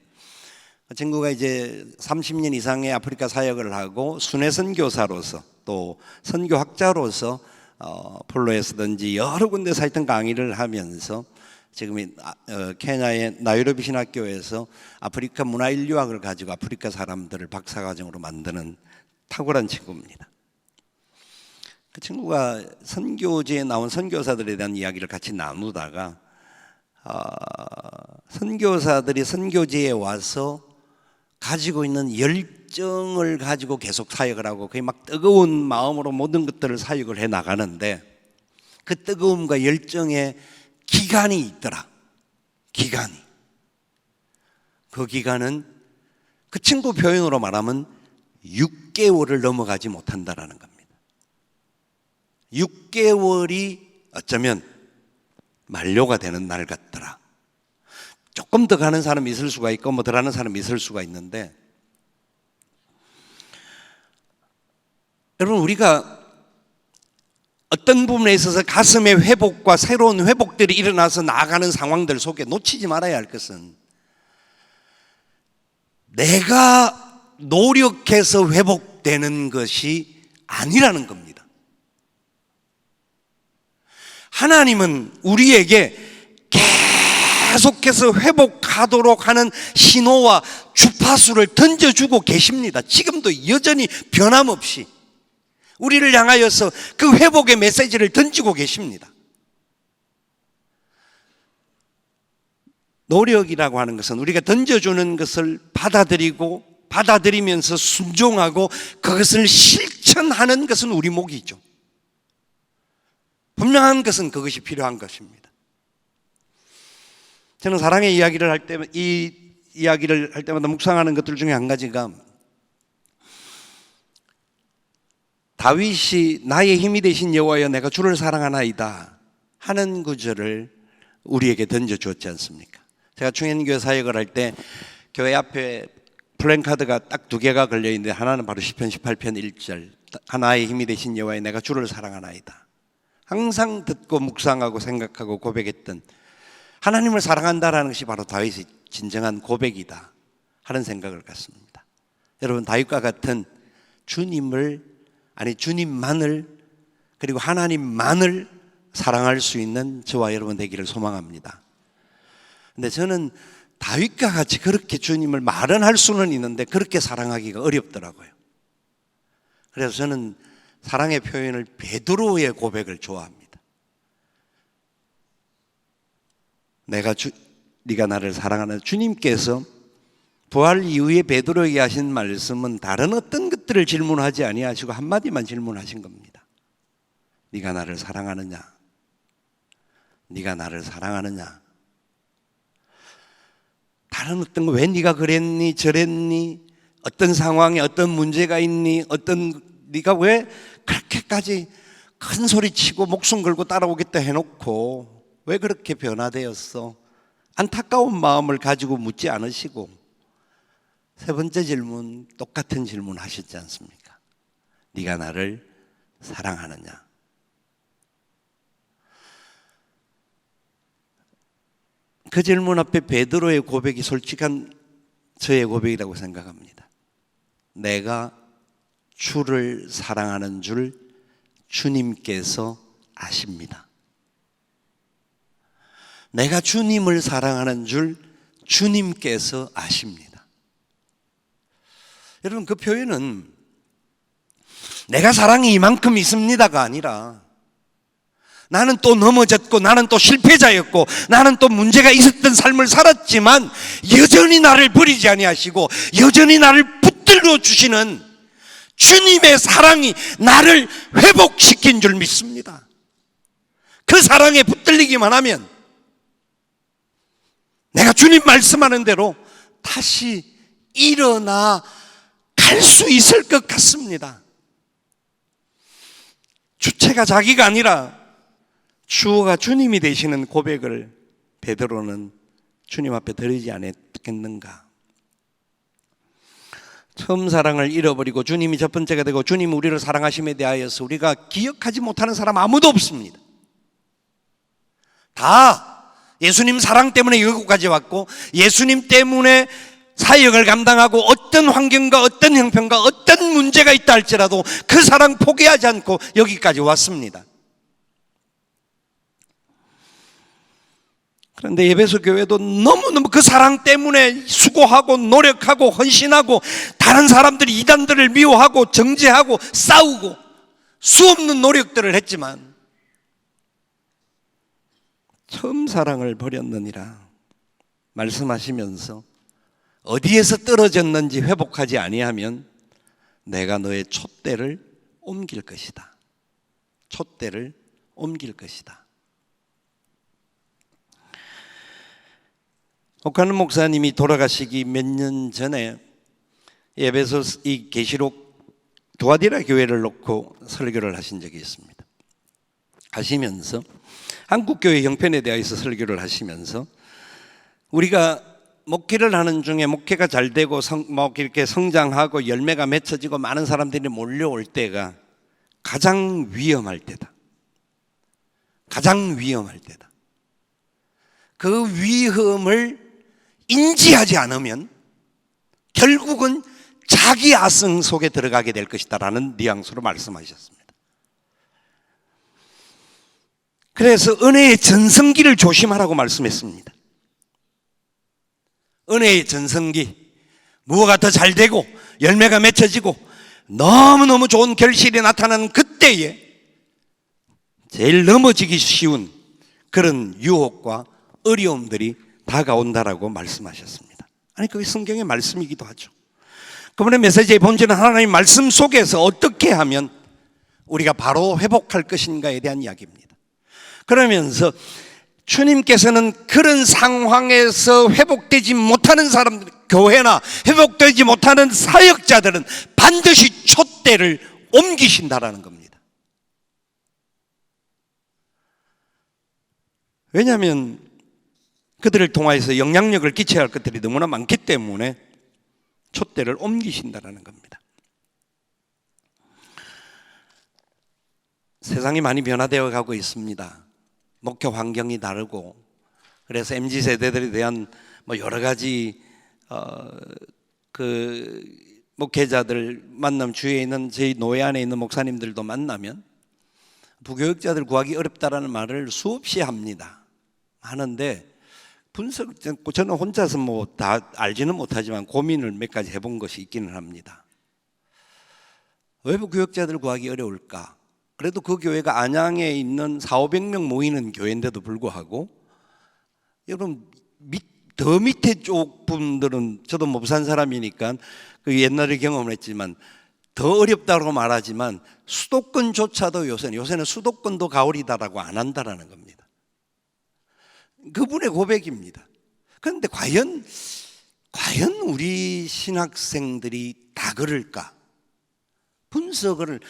[SPEAKER 1] 그 친구가 이제 30년 이상의 아프리카 사역을 하고 순회 선교사로서 또 선교학자로서 폴로에서든지 여러 군데서 하여튼 강의를 하면서 지금 케냐의 나이로비 신학교에서 아프리카 문화 인류학을 가지고 아프리카 사람들을 박사과정으로 만드는 탁월한 친구입니다. 그 친구가 선교지에 나온 선교사들에 대한 이야기를 같이 나누다가 선교사들이 선교지에 와서 가지고 있는 열정을 가지고 계속 사역을 하고 거의 막 뜨거운 마음으로 모든 것들을 사역을 해 나가는데, 그 뜨거움과 열정에 기간이 있더라. 기간이. 그 기간은 그 친구 표현으로 말하면 6개월을 넘어가지 못한다라는 겁니다. 6개월이 어쩌면 만료가 되는 날 같더라. 조금 더 가는 사람이 있을 수가 있고 뭐 더 가는 사람이 있을 수가 있는데, 여러분 우리가 어떤 부분에 있어서 가슴의 회복과 새로운 회복들이 일어나서 나아가는 상황들 속에 놓치지 말아야 할 것은, 내가 노력해서 회복되는 것이 아니라는 겁니다. 하나님은 우리에게 계속해서 회복하도록 하는 신호와 주파수를 던져주고 계십니다. 지금도 여전히 변함없이 우리를 향하여서 그 회복의 메시지를 던지고 계십니다. 노력이라고 하는 것은 우리가 던져주는 것을 받아들이면서 순종하고 그것을 실천하는 것은 우리 몫이죠. 분명한 것은 그것이 필요한 것입니다. 저는 사랑의 이야기를 할 때, 이 이야기를 할 때마다 묵상하는 것들 중에 한 가지가, 다윗이 나의 힘이 되신 여호와여 내가 주를 사랑하나이다 하는 구절을 우리에게 던져주었지 않습니까? 제가 충현교회 사역을 할 때 교회 앞에 플랜카드가 딱 2개가 걸려있는데, 하나는 바로 시편 18편 1절 나의 힘이 되신 여호와여 내가 주를 사랑하나이다. 항상 듣고 묵상하고 생각하고 고백했던, 하나님을 사랑한다라는 것이 바로 다윗의 진정한 고백이다 하는 생각을 갖습니다. 여러분, 다윗과 같은 주님만을, 그리고 하나님만을 사랑할 수 있는 저와 여러분 되기를 소망합니다. 근데 저는 다윗과 같이 그렇게 주님을 말은 할 수는 있는데 그렇게 사랑하기가 어렵더라고요. 그래서 저는 사랑의 표현을 베드로의 고백을 좋아합니다. 네가 나를 사랑하는 주님께서 부활 이후에 베드로에게 하신 말씀은 다른 어떤 것들을 질문하지 아니하시고 한마디만 질문하신 겁니다. 네가 나를 사랑하느냐? 네가 나를 사랑하느냐? 다른 어떤 거 왜 네가 그랬니 저랬니 어떤 상황에 어떤 문제가 있니 네가 왜 그렇게까지 큰 소리 치고 목숨 걸고 따라오겠다 해놓고 왜 그렇게 변화되었어? 안타까운 마음을 가지고 묻지 않으시고 세 번째 질문, 똑같은 질문 하셨지 않습니까? 네가 나를 사랑하느냐? 그 질문 앞에 베드로의 고백이 솔직한 저의 고백이라고 생각합니다. 내가 주를 사랑하는 줄 주님께서 아십니다. 내가 주님을 사랑하는 줄 주님께서 아십니다. 여러분, 그 표현은 내가 사랑이 이만큼 있습니다가 아니라 나는 또 넘어졌고 나는 또 실패자였고 나는 또 문제가 있었던 삶을 살았지만 여전히 나를 버리지 아니하시고 여전히 나를 붙들어 주시는 주님의 사랑이 나를 회복시킨 줄 믿습니다. 그 사랑에 붙들리기만 하면 내가 주님 말씀하는 대로 다시 일어나 갈 수 있을 것 같습니다. 주체가 자기가 아니라 주어가 주님이 되시는 고백을 베드로는 주님 앞에 드리지 않았겠는가? 처음 사랑을 잃어버리고 주님이 첫 번째가 되고 주님 우리를 사랑하심에 대하여서 우리가 기억하지 못하는 사람 아무도 없습니다. 다 예수님 사랑 때문에 여기까지 왔고 예수님 때문에 사역을 감당하고 어떤 환경과 어떤 형편과 어떤 문제가 있다 할지라도 그 사랑 포기하지 않고 여기까지 왔습니다. 그런데 에베소 교회도 너무너무 그 사랑 때문에 수고하고 노력하고 헌신하고 다른 사람들이 이단들을 미워하고 정죄하고 싸우고 수없는 노력들을 했지만 처음 사랑을 버렸느니라 말씀하시면서 어디에서 떨어졌는지 회복하지 아니하면 내가 너의 촛대를 옮길 것이다. 촛대를 옮길 것이다. 옥하는 목사님이 돌아가시기 몇 년 전에 에베소 이 계시록 두아디라 교회를 놓고 설교를 하신 적이 있습니다. 하시면서 한국교회 형편에 대해서 설교를 하시면서 우리가 목회를 하는 중에 목회가 잘 되고 이렇게 성장하고 열매가 맺혀지고 많은 사람들이 몰려올 때가 가장 위험할 때다. 가장 위험할 때다. 그 위험을 인지하지 않으면 결국은 자기 아성 속에 들어가게 될 것이다라는 뉘앙스로 말씀하셨습니다. 그래서 은혜의 전성기를 조심하라고 말씀했습니다. 은혜의 전성기, 무엇가 더 잘 되고 열매가 맺혀지고 너무너무 좋은 결실이 나타나는 그때에 제일 넘어지기 쉬운 그런 유혹과 어려움들이 다가온다라고 말씀하셨습니다. 아니 그게 성경의 말씀이기도 하죠. 그분의 메시지의 본질은 하나님의 말씀 속에서 어떻게 하면 우리가 바로 회복할 것인가에 대한 이야기입니다. 그러면서 주님께서는 그런 상황에서 회복되지 못하는 사람들, 교회나 회복되지 못하는 사역자들은 반드시 촛대를 옮기신다라는 겁니다. 왜냐하면 그들을 통하여서 영향력을 끼쳐야 할 것들이 너무나 많기 때문에 촛대를 옮기신다라는 겁니다. 세상이 많이 변화되어 가고 있습니다. 목회 환경이 다르고 그래서 MZ세대들에 대한 여러 가지 그 목회자들 만남 주위에 있는 저희 노예 안에 있는 목사님들도 만나면 부교육자들 구하기 어렵다라는 말을 수없이 합니다. 하는데 저는 혼자서 다 알지는 못하지만 고민을 몇 가지 해본 것이 있기는 합니다. 왜 부교육자들 구하기 어려울까? 그래도 그 교회가 안양에 있는 400~500명 모이는 교회인데도 불구하고 여러분 더 밑에 쪽 분들은 저도 뭐 부산 사람이니까 그 옛날에 경험을 했지만 더 어렵다고 말하지만 수도권조차도 요새는 수도권도 가오리다라고 안 한다라는 겁니다. 그분의 고백입니다. 그런데 과연 우리 신학생들이 다 그럴까? 분석을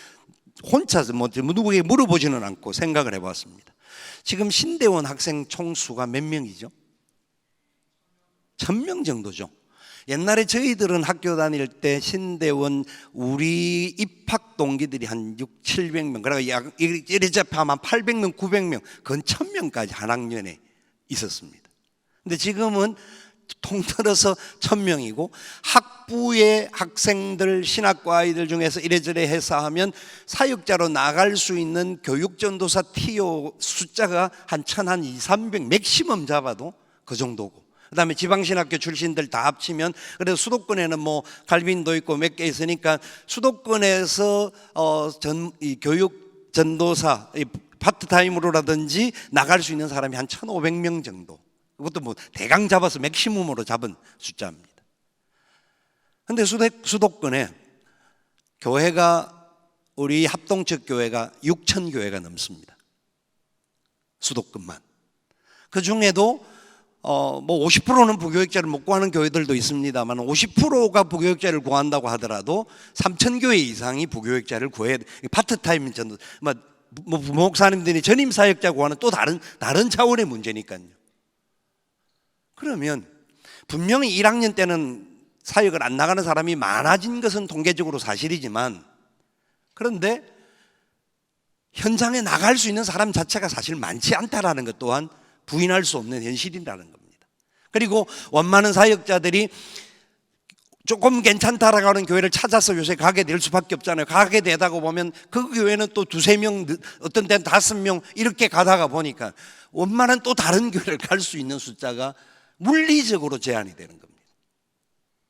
[SPEAKER 1] 혼자서 누구에게 물어보지는 않고 생각을 해봤습니다. 지금 신대원 학생 총수가 몇 명이죠? 1000명 정도죠. 옛날에 저희들은 학교 다닐 때 신대원 우리 입학 동기들이 한 600~700명, 그러니까 이래저래 하면 800명, 900명, 건 1000명까지 한 학년에 있었습니다. 근데 지금은 통틀어서 1000명이고 학부의 학생들, 신학과 아이들 중에서 이래저래 해서 하면 사역자로 나갈 수 있는 교육전도사 TO 숫자가 한 200~300 맥시멈 잡아도 그 정도고, 그 다음에 지방신학교 출신들 다 합치면 그래도 수도권에는 뭐 갈빈도 있고 몇 개 있으니까 수도권에서 이 교육 전도사 파트타임으로라든지 나갈 수 있는 사람이 한 1500명 정도. 그것도 뭐 대강 잡아서 맥시멈으로 잡은 숫자입니다. 그런데 수도권에 교회가, 우리 합동측 교회가 6000교회가 넘습니다. 수도권만. 그 중에도 뭐 50%는 부교육자를 못 구하는 교회들도 있습니다만 50%가 부교육자를 구한다고 하더라도 3000교회 이상이 부교육자를 구해야 돼. 파트타임 전도, 뭐 부목사님들이 전임 사역자 구하는 또 다른 차원의 문제니까요. 그러면 분명히 1학년 때는 사역을 안 나가는 사람이 많아진 것은 통계적으로 사실이지만, 그런데 현장에 나갈 수 있는 사람 자체가 사실 많지 않다라는 것 또한 부인할 수 없는 현실이라는 겁니다. 그리고 원만한 사역자들이 조금 괜찮다라고 하는 교회를 찾아서 요새 가게 될 수밖에 없잖아요. 가게 되다가 보면 그 교회는 또 2~3명, 어떤 때는 5명 이렇게 가다가 보니까 원만한 또 다른 교회를 갈 수 있는 숫자가 물리적으로 제한이 되는 겁니다.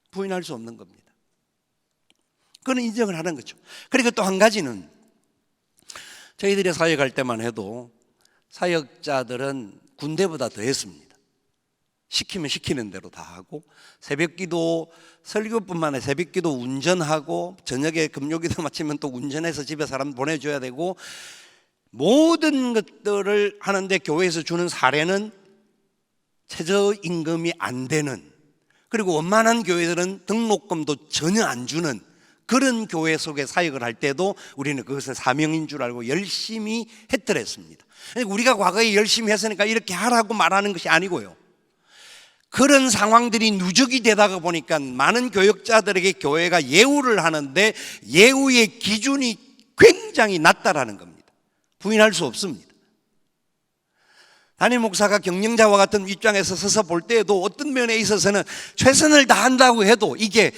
[SPEAKER 1] 부인할 수 없는 겁니다. 그건 인정을 하는 거죠. 그리고 또 한 가지는, 저희들이 사역할 때만 해도 사역자들은 군대보다 더 했습니다. 시키면 시키는 대로 다 하고, 새벽기도, 설교뿐만 아니라 새벽기도 운전하고, 저녁에 금요기도 마치면 또 운전해서 집에 사람 보내줘야 되고, 모든 것들을 하는데 교회에서 주는 사례는 최저임금이 안 되는, 그리고 원만한 교회들은 등록금도 전혀 안 주는 그런 교회 속에 사역을 할 때도 우리는 그것을 사명인 줄 알고 열심히 했더랬습니다. 우리가 과거에 열심히 했으니까 이렇게 하라고 말하는 것이 아니고요, 그런 상황들이 누적이 되다가 보니까 많은 교역자들에게 교회가 예우를 하는데 예우의 기준이 굉장히 낮다라는 겁니다. 부인할 수 없습니다. 담임 목사가 경영자와 같은 입장에서 서서 볼 때에도 어떤 면에 있어서는 최선을 다한다고 해도 이게,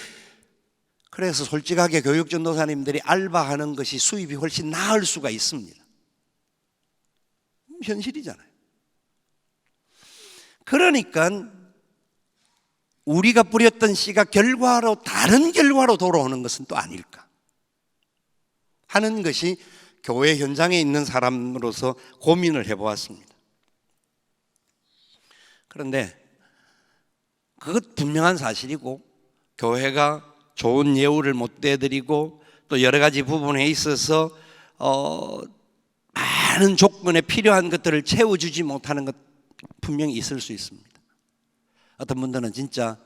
[SPEAKER 1] 그래서 솔직하게 교육전도사님들이 알바하는 것이 수입이 훨씬 나을 수가 있습니다. 현실이잖아요. 그러니까 우리가 뿌렸던 씨가 다른 결과로 돌아오는 것은 또 아닐까 하는 것이 교회 현장에 있는 사람으로서 고민을 해보았습니다. 그런데 그것 분명한 사실이고, 교회가 좋은 예우를 못 대드리고 또 여러 가지 부분에 있어서 많은 조건에 필요한 것들을 채워주지 못하는 것 분명히 있을 수 있습니다. 어떤 분들은 진짜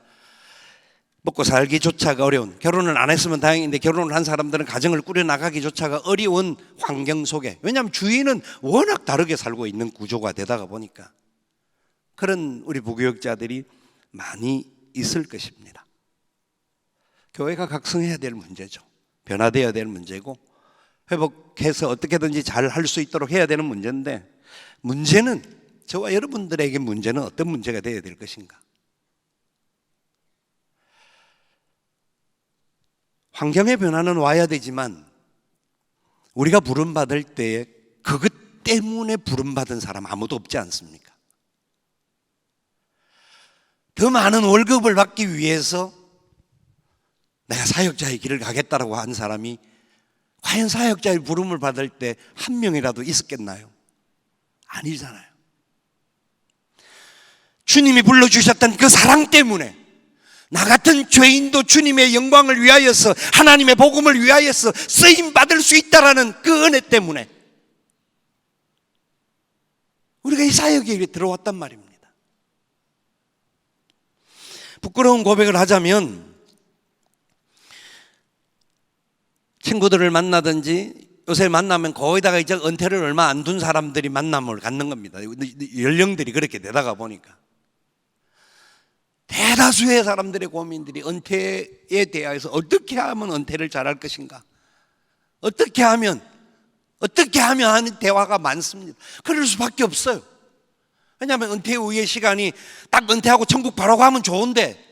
[SPEAKER 1] 먹고 살기조차가 어려운, 결혼을 안 했으면 다행인데 결혼을 한 사람들은 가정을 꾸려나가기조차가 어려운 환경 속에, 왜냐하면 주위는 워낙 다르게 살고 있는 구조가 되다가 보니까 그런 우리 부교육자들이 많이 있을 것입니다. 교회가 각성해야 될 문제죠. 변화되어야 될 문제고, 회복해서 어떻게든지 잘 할 수 있도록 해야 되는 문제인데, 문제는, 저와 여러분들에게 문제는 어떤 문제가 되어야 될 것인가? 환경의 변화는 와야 되지만 우리가 부름받을 때에 그것 때문에 부름받은 사람 아무도 없지 않습니까? 더 많은 월급을 받기 위해서 내가 사역자의 길을 가겠다라고 한 사람이 과연 사역자의 부름을 받을 때 한 명이라도 있었겠나요? 아니잖아요. 주님이 불러주셨던 그 사랑 때문에 나 같은 죄인도 주님의 영광을 위하여서, 하나님의 복음을 위하여서 쓰임받을 수 있다라는 그 은혜 때문에 우리가 이 사역에 들어왔단 말입니다. 부끄러운 고백을 하자면, 친구들을 만나든지 요새 만나면 거기다가 이제 은퇴를 얼마 안 둔 사람들이 만남을 갖는 겁니다. 연령들이 그렇게 되다가 보니까 대다수의 사람들의 고민들이 은퇴에 대해서 어떻게 하면 은퇴를 잘할 것인가, 어떻게 하면 하는 대화가 많습니다. 그럴 수밖에 없어요. 왜냐하면 은퇴 후의 시간이 딱 은퇴하고 천국 바로 가면 좋은데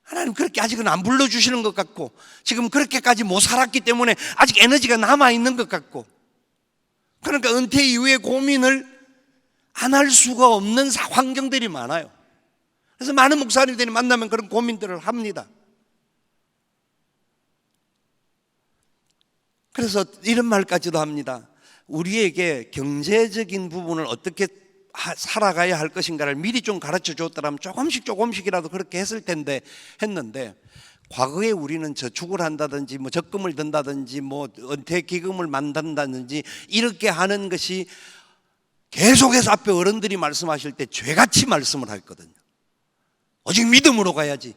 [SPEAKER 1] 하나님 그렇게 아직은 안 불러주시는 것 같고, 지금 그렇게까지 못 살았기 때문에 아직 에너지가 남아있는 것 같고, 그러니까 은퇴 이후의 고민을 안 할 수가 없는 환경들이 많아요. 그래서 많은 목사님들이 만나면 그런 고민들을 합니다. 그래서 이런 말까지도 합니다. 우리에게 경제적인 부분을 어떻게 살아가야 할 것인가를 미리 좀 가르쳐 줬더라면 조금씩이라도 그렇게 했을 텐데 했는데, 과거에 우리는 저축을 한다든지 뭐 적금을 든다든지 뭐 은퇴 기금을 만든다든지 이렇게 하는 것이 계속해서 앞에 어른들이 말씀하실 때 죄같이 말씀을 했거든요. 오직 믿음으로 가야지.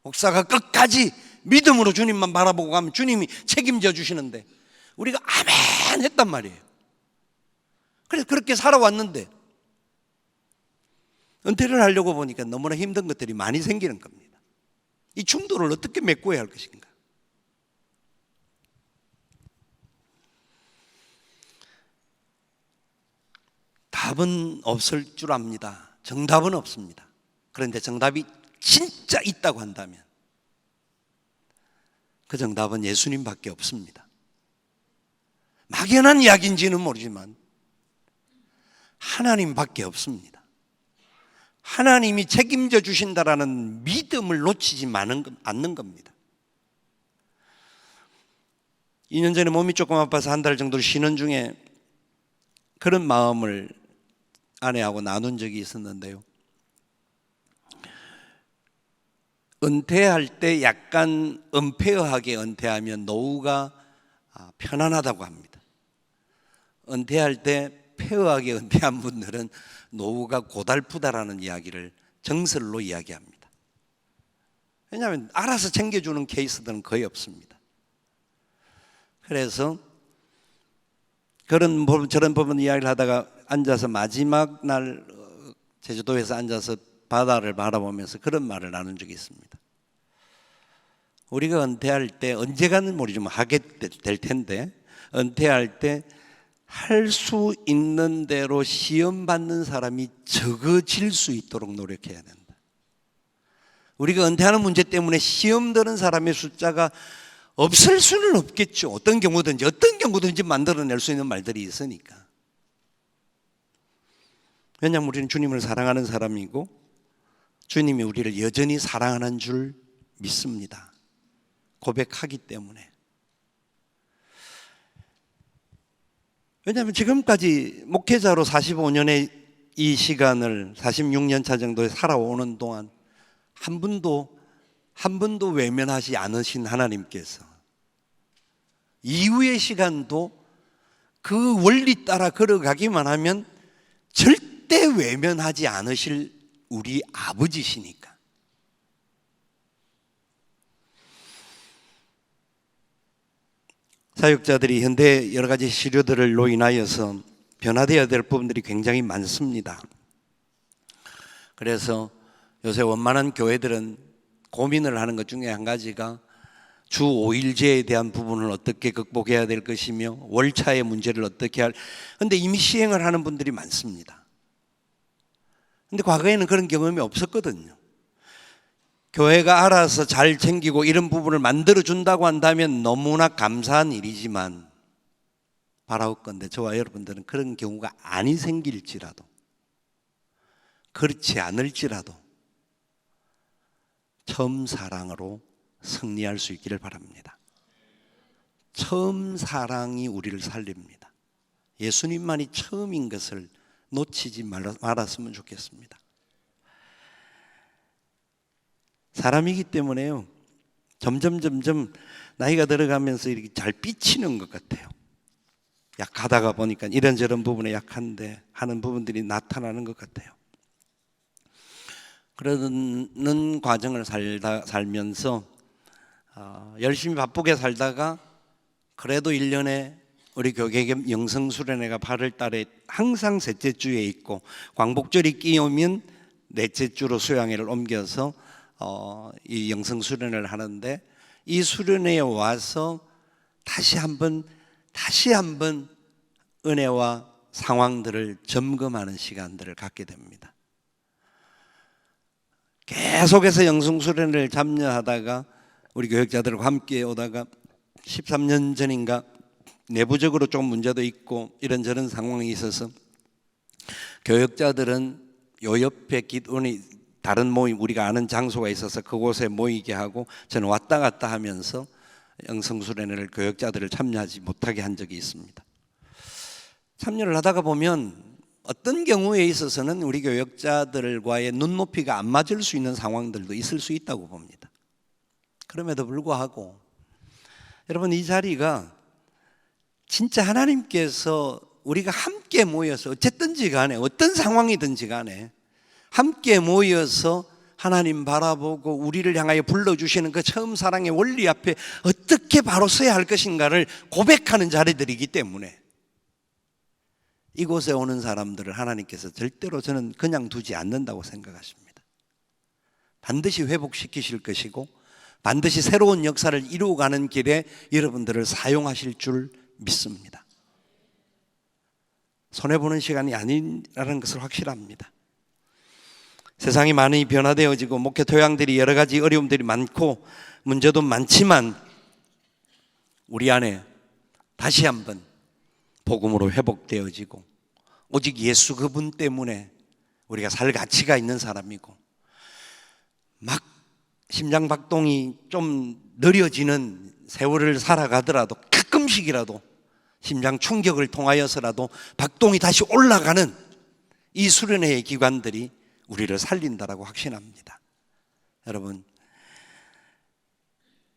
[SPEAKER 1] 목사가 끝까지 믿음으로 주님만 바라보고 가면 주님이 책임져 주시는데, 우리가 아멘 했단 말이에요. 그래서 그렇게 살아왔는데 은퇴를 하려고 보니까 너무나 힘든 것들이 많이 생기는 겁니다. 이 충돌을 어떻게 메꿔야 할 것인가? 답은 없을 줄 압니다. 정답은 없습니다. 그런데 정답이 진짜 있다고 한다면 그 정답은 예수님밖에 없습니다. 막연한 이야기인지는 모르지만 하나님밖에 없습니다. 하나님이 책임져 주신다라는 믿음을 놓치지 않는 겁니다. 2년 전에 몸이 조금 아파서 한 달 정도 쉬는 중에 그런 마음을 아내하고 나눈 적이 있었는데요. 은퇴할 때 약간 은폐어하게 은퇴하면 노후가 편안하다고 합니다. 은퇴할 때 폐허하게 은퇴한 분들은 노후가 고달프다라는 이야기를 정설로 이야기합니다. 왜냐하면 알아서 챙겨주는 케이스들은 거의 없습니다. 그래서 저런 부분 이야기를 하다가 앉아서 마지막 날 제주도에서 앉아서 바다를 바라보면서 그런 말을 나눈 적이 있습니다. 우리가 은퇴할 때 언제가는 모르지만 하게 될 텐데, 은퇴할 때 할 수 있는 대로 시험 받는 사람이 적어질 수 있도록 노력해야 된다. 우리가 은퇴하는 문제 때문에 시험 드는 사람의 숫자가 없을 수는 없겠죠. 어떤 경우든지 만들어낼 수 있는 말들이 있으니까. 왜냐하면 우리는 주님을 사랑하는 사람이고 주님이 우리를 여전히 사랑하는 줄 믿습니다. 고백하기 때문에. 왜냐하면 지금까지 목회자로 45년의 이 시간을 46년 차 정도에 살아오는 동안 한 번도 외면하지 않으신 하나님께서 이후의 시간도 그 원리 따라 걸어가기만 하면 절대 외면하지 않으실 우리 아버지시니까. 사역자들이 현대 여러 가지 시류들로 인하여서 변화되어야 될 부분들이 굉장히 많습니다. 그래서 요새 원만한 교회들은 고민을 하는 것 중에 한 가지가 주 5일제에 대한 부분을 어떻게 극복해야 될 것이며 월차의 문제를 어떻게 그런데 이미 시행을 하는 분들이 많습니다. 그런데 과거에는 그런 경험이 없었거든요. 교회가 알아서 잘 챙기고 이런 부분을 만들어준다고 한다면 너무나 감사한 일이지만 바라옵건대 저와 여러분들은 그런 경우가 아니 생길지라도, 그렇지 않을지라도 처음 사랑으로 승리할 수 있기를 바랍니다. 처음 사랑이 우리를 살립니다. 예수님만이 처음인 것을 놓치지 말았으면 좋겠습니다. 사람이기 때문에요, 점점 나이가 들어가면서 이렇게 잘 삐치는 것 같아요. 약하다가 보니까 이런저런 부분에 약한데 하는 부분들이 나타나는 것 같아요. 그러는 과정을 살면서 열심히 바쁘게 살다가 그래도 1년에 우리 교계겸 영성수련회가 8월 달에 항상 셋째 주에 있고 광복절이 끼우면 넷째 주로 수양회를 옮겨서 이 영성수련회를 하는데, 이 수련회에 와서 다시 한번 은혜와 상황들을 점검하는 시간들을 갖게 됩니다. 계속해서 영성수련회를 참여하다가 우리 교역자들과 함께 오다가 13년 전인가 내부적으로 좀 문제도 있고 이런저런 상황이 있어서 교역자들은 요 옆에 기도원이 다른 모임, 우리가 아는 장소가 있어서 그곳에 모이게 하고 저는 왔다 갔다 하면서 영성수련회를 교역자들을 참여하지 못하게 한 적이 있습니다. 참여를 하다가 보면 어떤 경우에 있어서는 우리 교역자들과의 눈높이가 안 맞을 수 있는 상황들도 있을 수 있다고 봅니다. 그럼에도 불구하고 여러분, 이 자리가 진짜 하나님께서 우리가 함께 모여서 어쨌든지 간에 어떤 상황이든지 간에 함께 모여서 하나님 바라보고 우리를 향하여 불러주시는 그 처음 사랑의 원리 앞에 어떻게 바로 서야 할 것인가를 고백하는 자리들이기 때문에 이곳에 오는 사람들을 하나님께서 절대로 저는 그냥 두지 않는다고 생각하십니다. 반드시 회복시키실 것이고 반드시 새로운 역사를 이루어가는 길에 여러분들을 사용하실 줄 믿습니다. 손해보는 시간이 아니라는 것을 확실합니다. 세상이 많이 변화되어지고 목회 토양들이 여러 가지 어려움들이 많고 문제도 많지만 우리 안에 다시 한번 복음으로 회복되어지고 오직 예수 그분 때문에 우리가 살 가치가 있는 사람이고 막 심장 박동이 좀 느려지는 세월을 살아가더라도 가끔씩이라도 심장 충격을 통하여서라도 박동이 다시 올라가는 이 수련회의 기관들이 우리를 살린다라고 확신합니다. 여러분,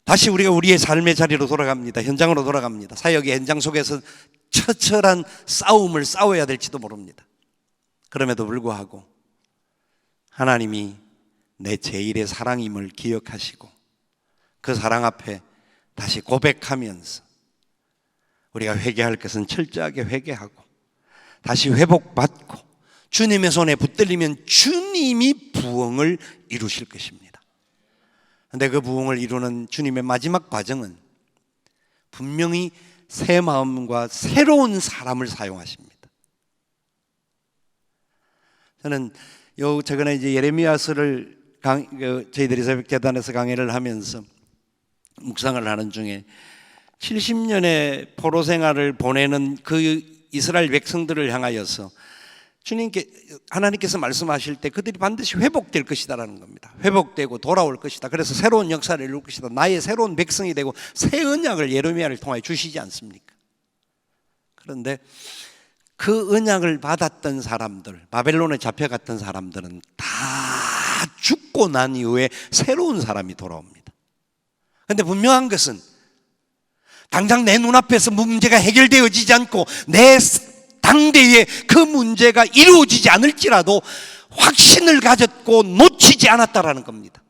[SPEAKER 1] 다시 우리가 우리의 삶의 자리로 돌아갑니다. 현장으로 돌아갑니다. 사역의 현장 속에서 처철한 싸움을 싸워야 될지도 모릅니다. 그럼에도 불구하고 하나님이 내 제일의 사랑임을 기억하시고 그 사랑 앞에 다시 고백하면서 우리가 회개할 것은 철저하게 회개하고 다시 회복받고 주님의 손에 붙들리면 주님이 부흥을 이루실 것입니다. 그런데 그 부흥을 이루는 주님의 마지막 과정은 분명히 새 마음과 새로운 사람을 사용하십니다. 저는 최근에 이제 예레미야서를 저희들이 새벽재단에서 강의를 하면서 묵상을 하는 중에 70년의 포로 생활을 보내는 그 이스라엘 백성들을 향하여서 하나님께서 말씀하실 때 그들이 반드시 회복될 것이다라는 겁니다. 회복되고 돌아올 것이다. 그래서 새로운 역사를 이룰 것이다. 나의 새로운 백성이 되고 새 언약을 예레미야를 통하여 주시지 않습니까? 그런데 그 언약을 받았던 사람들, 바벨론에 잡혀갔던 사람들은 다 죽고 난 이후에 새로운 사람이 돌아옵니다. 그런데 분명한 것은 당장 내 눈앞에서 문제가 해결되어지지 않고 내 당대에 그 문제가 이루어지지 않을지라도 확신을 가졌고 놓치지 않았다라는 겁니다.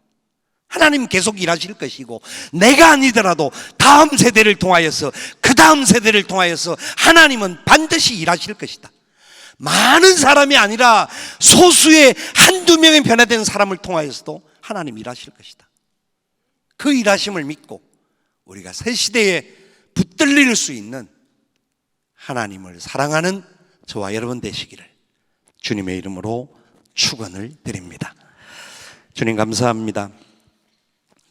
[SPEAKER 1] 하나님 계속 일하실 것이고 내가 아니더라도 다음 세대를 통하여서 그 다음 세대를 통하여서 하나님은 반드시 일하실 것이다. 많은 사람이 아니라 소수의 한두 명의 변화된 사람을 통하여서도 하나님 일하실 것이다. 그 일하심을 믿고 우리가 새 시대에 붙들릴 수 있는 하나님을 사랑하는 저와 여러분 되시기를 주님의 이름으로 축원을 드립니다. 주님 감사합니다.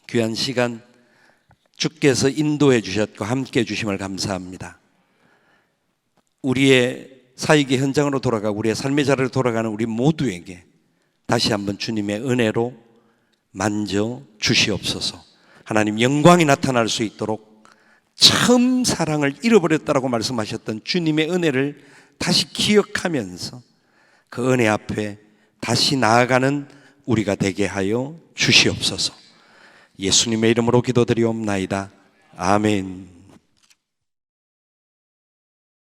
[SPEAKER 1] 귀한 시간 주께서 인도해 주셨고 함께 해 주심을 감사합니다. 우리의 사역의 현장으로 돌아가고 우리의 삶의 자리로 돌아가는 우리 모두에게 다시 한번 주님의 은혜로 만져 주시옵소서. 하나님 영광이 나타날 수 있도록 처음 사랑을 잃어버렸다라고 말씀하셨던 주님의 은혜를 다시 기억하면서 그 은혜 앞에 다시 나아가는 우리가 되게 하여 주시옵소서. 예수님의 이름으로 기도드리옵나이다. 아멘.